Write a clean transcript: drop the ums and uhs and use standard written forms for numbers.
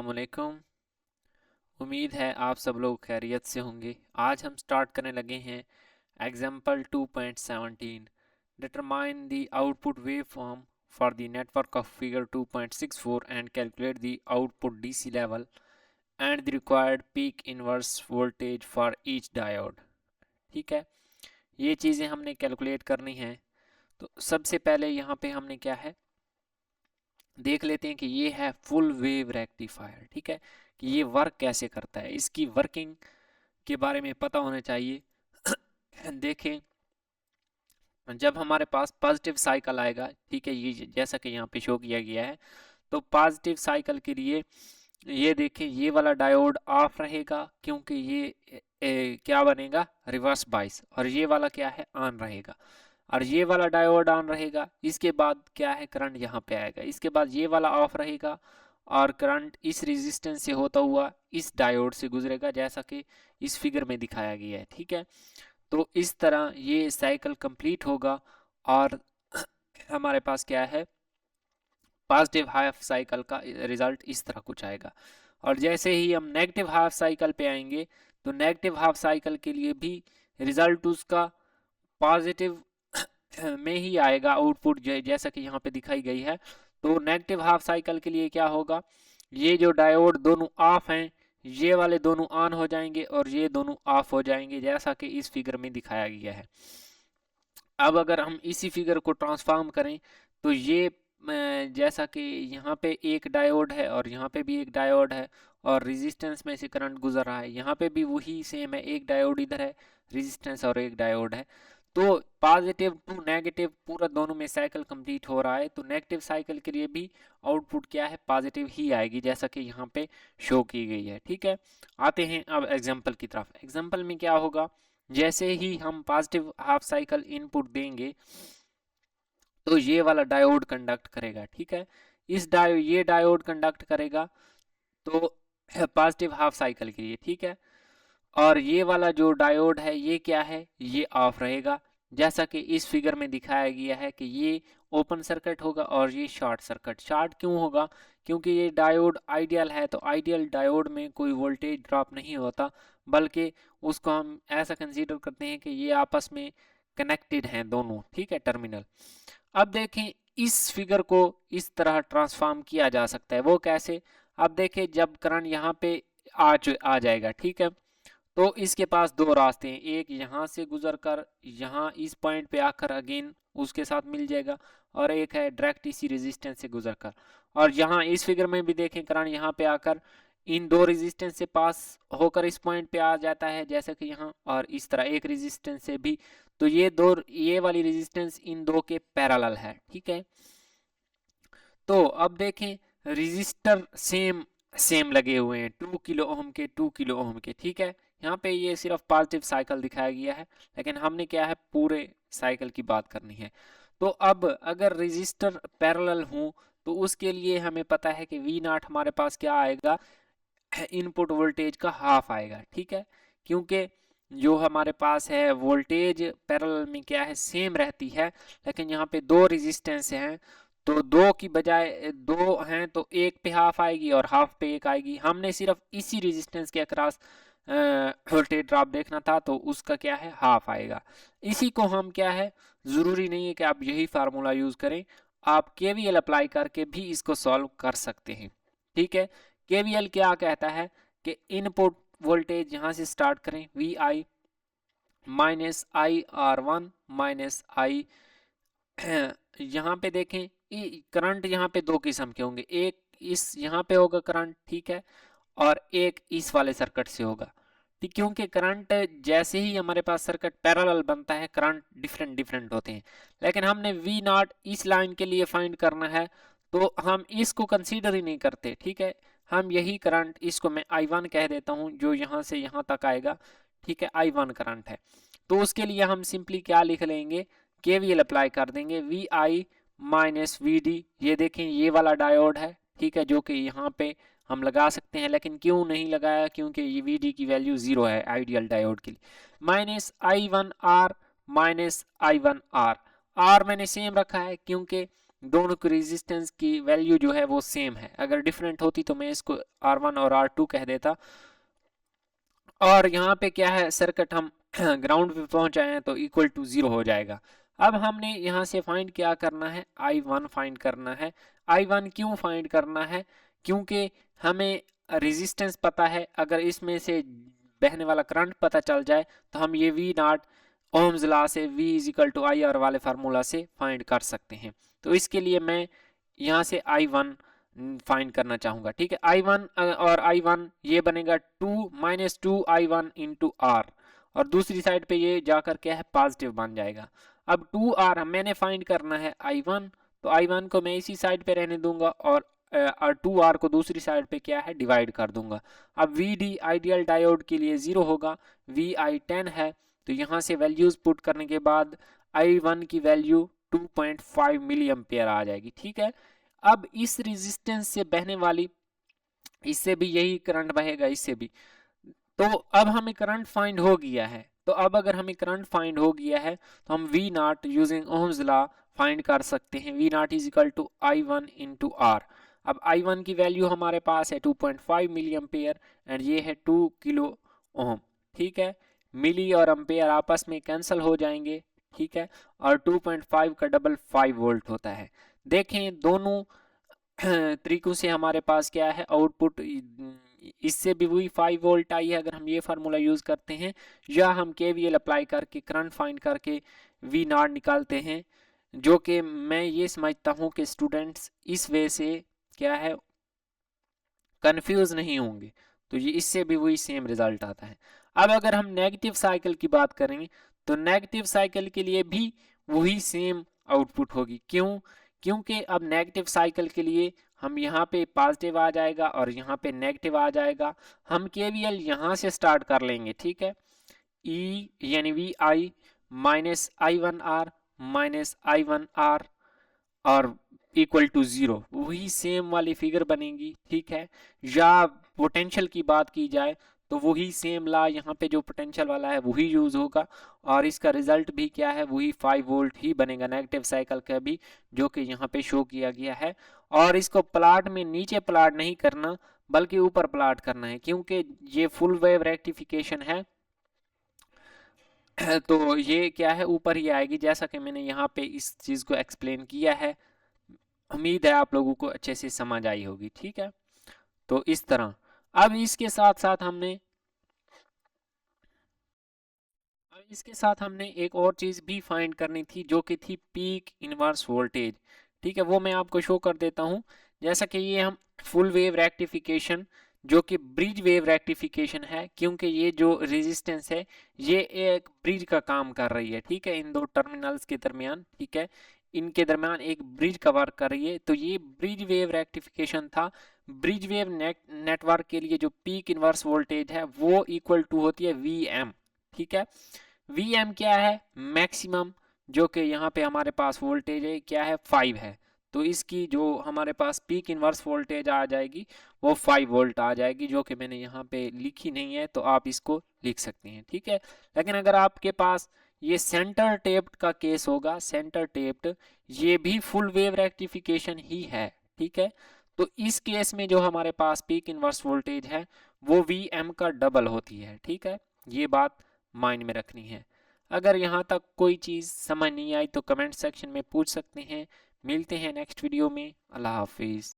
अस्सलामुअलैकुम। उम्मीद है आप सब लोग खैरियत से होंगे। आज हम स्टार्ट करने लगे हैं example 2.17 determine the output wave form for the network of figure 2.64 and calculate the output DC level and the required peak inverse voltage for each diode. ठीक है, ये चीज़ें हमने कैलकुलेट करनी है। तो सबसे पहले यहाँ पे हमने क्या है देख लेते हैं कि ये है फुल वेव रेक्टिफायर। ठीक है, कि ये वर्क कैसे करता है, इसकी वर्किंग के बारे में पता होना चाहिए। देखें, जब हमारे पास पॉजिटिव साइकिल आएगा, ठीक है, ये जैसा कि यहाँ पे शो किया गया है, तो पॉजिटिव साइकिल के लिए ये देखें ये वाला डायोड ऑफ रहेगा क्योंकि ये क्या बनेगा, रिवर्स बाइस, और ये वाला क्या है, ऑन रहेगा। और ये वाला डायोड ऑन रहेगा, इसके बाद क्या है, करंट यहाँ पे आएगा। इसके बाद ये वाला ऑफ रहेगा और करंट इस रेजिस्टेंस से होता हुआ इस डायोड से गुजरेगा, जैसा कि इस फिगर में दिखाया गया है। ठीक है, तो इस तरह ये साइकिल कंप्लीट होगा और हमारे पास क्या है, पॉजिटिव हाफ साइकिल का रिजल्ट इस तरह कुछ आएगा। और जैसे ही हम नेगेटिव हाफ साइकिल पे आएंगे तो नेगेटिव हाफ साइकिल के लिए भी रिजल्ट उसका पॉजिटिव में ही आएगा आउटपुट, जैसा कि यहाँ पे दिखाई गई है। तो नेगेटिव हाफ साइकिल के लिए क्या होगा, ये जो डायोड दोनों ऑफ हैं, ये वाले दोनों ऑन हो जाएंगे और ये दोनों ऑफ हो जाएंगे, जैसा कि इस फिगर में दिखाया गया है। अब अगर हम इसी फिगर को ट्रांसफॉर्म करें तो ये जैसा कि यहाँ पे एक डायोड है और यहाँ पे भी एक डायोड है और रेजिस्टेंस में से करंट गुजर रहा है, यहाँ पे भी वही सेम है, एक डायोड इधर है, रेजिस्टेंस और एक डायोड है। तो पॉजिटिव टू नेगेटिव पूरा दोनों में साइकिल कंप्लीट हो रहा है। तो नेगेटिव साइकिल के लिए भी आउटपुट क्या है, पॉजिटिव ही आएगी, जैसा कि यहाँ पे शो की गई है। ठीक है, आते हैं अब एग्जाम्पल की तरफ। एग्जाम्पल में क्या होगा, जैसे ही हम पॉजिटिव हाफ साइकिल इनपुट देंगे तो ये वाला डायोड कंडक्ट करेगा। ठीक है, ये डायोड कंडक्ट करेगा तो पॉजिटिव हाफ साइकिल के लिए। ठीक है, और ये वाला जो डायोड है ये क्या है, ये ऑफ रहेगा, जैसा कि इस फिगर में दिखाया गया है कि ये ओपन सर्किट होगा और ये शॉर्ट सर्किट। शॉर्ट क्यों होगा, क्योंकि ये डायोड आइडियल है, तो आइडियल डायोड में कोई वोल्टेज ड्रॉप नहीं होता, बल्कि उसको हम ऐसा कंसीडर करते हैं कि ये आपस में कनेक्टेड हैं दोनों। ठीक है, टर्मिनल। अब देखें, इस फिगर को इस तरह ट्रांसफॉर्म किया जा सकता है। वो कैसे, अब देखें, जब करंट यहाँ पे आ जाएगा, ठीक है, तो इसके पास दो रास्ते हैं, एक यहाँ से गुजर कर यहाँ इस पॉइंट पे आकर अगेन उसके साथ मिल जाएगा, और एक है डायरेक्ट इसी रेजिस्टेंस से गुजर कर। और यहाँ इस फिगर में भी देखें, करंट यहाँ पे आकर इन दो रेजिस्टेंस से पास होकर इस पॉइंट पे आ जाता है, जैसे कि यहाँ, और इस तरह एक रेजिस्टेंस से भी। तो ये वाली रेजिस्टेंस इन दो के पैरेलल है। ठीक है, तो अब देखें, रेजिस्टर सेम सेम लगे हुए हैं, 2 किलो ओम के 2 किलो ओम के। ठीक है, यहाँ पे ये सिर्फ पॉजिटिव साइकिल दिखाया गया है, लेकिन हमने क्या है, पूरे साइकिल की बात करनी है। तो अब अगर रेजिस्टर पैरेलल हो तो उसके लिए हमें पता है कि वी नॉट हमारे पास क्या आएगा, इनपुट वोल्टेज का हाफ आएगा। ठीक है, क्योंकि जो हमारे पास है वोल्टेज पैरेलल में क्या है, सेम रहती है, लेकिन यहाँ पे दो रेजिस्टेंस हैं, तो दो की बजाय दो हैं तो एक पे हाफ आएगी और हाफ पे एक आएगी। हमने सिर्फ इसी रेजिस्टेंस के अक्रॉस वोल्टेज ड्रॉप देखना था, तो उसका क्या है, हाफ आएगा। इसी को हम क्या है, ज़रूरी नहीं है कि आप यही फार्मूला यूज़ करें, आप केवीएल अप्लाई करके भी इसको सॉल्व कर सकते हैं। ठीक है, केवीएल क्या कहता है कि इनपुट वोल्टेज यहाँ से स्टार्ट करें, V I minus I R one minus I, यहाँ पे देखें करंट यहाँ पे दो किस्म के होंगे, एक इस यहाँ पे होगा करंट, ठीक है, और एक इस वाले सर्किट से होगा। ठीक, क्योंकि करंट जैसे ही हमारे पास सर्किट पैरेलल बनता है, करंट डिफरेंट डिफरेंट होते हैं, लेकिन हमने वी नॉट इस लाइन के लिए फाइंड करना है, तो हम इसको कंसीडर ही नहीं करते। ठीक है, हम यही करंट, इसको मैं I1 कह देता हूँ, जो यहाँ से यहाँ तक आएगा, ठीक है, I1 करंट है। तो उसके लिए हम सिंपली क्या लिख लेंगे, केवीएल अप्लाई कर देंगे, V I minus V D. ये देखें, ये वाला डायोड है, ठीक है, जो कि यहाँ पे हम लगा सकते हैं, लेकिन क्यों नहीं लगाया, क्योंकि ये वी डी की वैल्यू 0 है आइडियल डायोड के लिए। Minus I one R minus I one R, R मैंने सेम रखा है क्योंकि दोनों की रेजिस्टेंस की वैल्यू जो है वो सेम है। अगर डिफरेंट होती तो मैं इसको R1 और R2 कह देता। और यहाँ पे क्या है, सर्किट हम ग्राउंड पे पहुंचाए हैं तो इक्वल टू 0 हो जाएगा। अब हमने यहाँ से फाइंड क्या करना है, I1 फाइंड करना है। I1 क्यों फाइंड करना है, क्योंकि हमें रेजिस्टेंस पता है, अगर इसमें से बहने वाला करंट पता चल जाए तो हम ये V नॉट ओम्स लॉ से V is equal to IR वाले फार्मूला से फाइंड कर सकते हैं। तो इसके लिए मैं यहाँ से I1 फाइंड करना चाहूंगा। ठीक है, I1 और I1 ये बनेगा 2 माइनस 2I1 इंटू R, और दूसरी साइड पे ये जाकर क्या है, पॉजिटिव बन जाएगा। अब 2R मैंने फाइंड करना है I1, तो I1 को मैं इसी साइड पे रहने दूंगा और 2R को दूसरी साइड पे क्या है, डिवाइड कर दूंगा। अब VD आइडियल डायोड के लिए 0 होगा, VI 10 है, तो यहाँ से वैल्यूज पुट करने के बाद I1 की वैल्यू 2.5 मिली एम्पियर आ जाएगी। ठीक है, अब इस रेजिस्टेंस से बहने वाली, इससे भी यही करंट बहेगा, इससे भी। तो अब हमें करंट फाइंड हो गया है, तो अब अगर हमें करंट फाइंड हो गया है तो हम V naught using Ohm's law find कर सकते हैं। V naught is equal to I1 into R। अब I1 की वैल्यू हमारे पास है 2.5 मिली एम्पेयर एंड ये है 2 किलो ओम। ठीक है, मिली और एम्पेयर आपस में कैंसिल हो जाएंगे। ठीक है, और 2.5 का डबल 5 वोल्ट होता है। देखें दोनों तरीकों से हमारे पास क्या है, आउटपुट इससे भी वही 5 वोल्ट आई है अगर हम ये फार्मूला यूज करते हैं, या हम KVL अप्लाई करके करंट फाइंड करके V नॉट निकालते हैं, जो कि मैं ये समझता हूँ कि स्टूडेंट्स इस वे से क्या है, कंफ्यूज नहीं होंगे। तो ये इससे भी वही सेम रिजल्ट आता है। अब अगर हम नेगेटिव साइकिल की बात करेंगे तो नेगेटिव साइकिल के लिए भी वही सेम आउटपुट होगी। क्यों, क्योंकि अब नेगेटिव साइकिल के लिए हम यहाँ पे पॉजिटिव आ जाएगा और यहाँ पे नेगेटिव आ जाएगा। हम KVL यहाँ से स्टार्ट कर लेंगे। ठीक है, E यानी VI minus I1R minus I1R और इक्वल टू 0, वही सेम वाली फिगर बनेगी। ठीक है, या पोटेंशियल की बात की जाए तो वही सेम ला, यहाँ पे जो पोटेंशियल वाला है वही यूज होगा, और इसका रिजल्ट भी क्या है, वही 5 वोल्ट ही बनेगा नेगेटिव साइकिल का भी, जो कि यहाँ पे शो किया गया है। और इसको प्लाट में नीचे प्लाट नहीं करना बल्कि ऊपर प्लाट करना है, क्योंकि ये फुल वेव रेक्टिफिकेशन है तो ये क्या है, ऊपर ही आएगी, जैसा कि मैंने यहाँ पे इस चीज को एक्सप्लेन किया है। उम्मीद है आप लोगों को अच्छे से समझ आई होगी। ठीक है, तो इस तरह अब इसके साथ हमने एक और चीज भी फाइंड करनी थी, जो कि थी पीक इनवर्स वोल्टेज। ठीक है, वो मैं आपको शो कर देता हूं। जैसा कि ये हम फुल वेव रेक्टिफिकेशन, जो कि ब्रिज वेव रेक्टिफिकेशन है, क्योंकि ये जो रेजिस्टेंस है ये एक ब्रिज का काम कर रही है। ठीक है, इन दो टर्मिनल्स के दरमियान, ठीक है, इनके दरमियान एक ब्रिज का वर्क कर रही है, तो ये ब्रिज वेव रेक्टिफिकेशन था। ब्रिज वेव नेटवर्क के लिए जो पीक इनवर्स वोल्टेज है वो इक्वल टू होती है VM। ठीक है, VM क्या है, मैक्सिमम, जो कि यहाँ पे हमारे पास वोल्टेज है क्या है, 5 है, तो इसकी जो हमारे पास पीक इनवर्स वोल्टेज आ जाएगी वो 5 वोल्ट आ जाएगी, जो कि मैंने यहाँ पे लिखी नहीं है, तो आप इसको लिख सकते हैं। ठीक है, लेकिन अगर आपके पास ये सेंटर टेप्ड का केस होगा, सेंटर टेप्ड, ये भी फुल वेव रेक्टिफिकेशन ही है। ठीक है, तो इस केस में जो हमारे पास पीक इनवर्स वोल्टेज है वो VM का डबल होती है। ठीक है, ये बात माइंड में रखनी है। अगर यहाँ तक कोई चीज़ समझ नहीं आई तो कमेंट सेक्शन में पूछ सकते हैं। मिलते हैं नेक्स्ट वीडियो में। अल्लाह हाफिज़।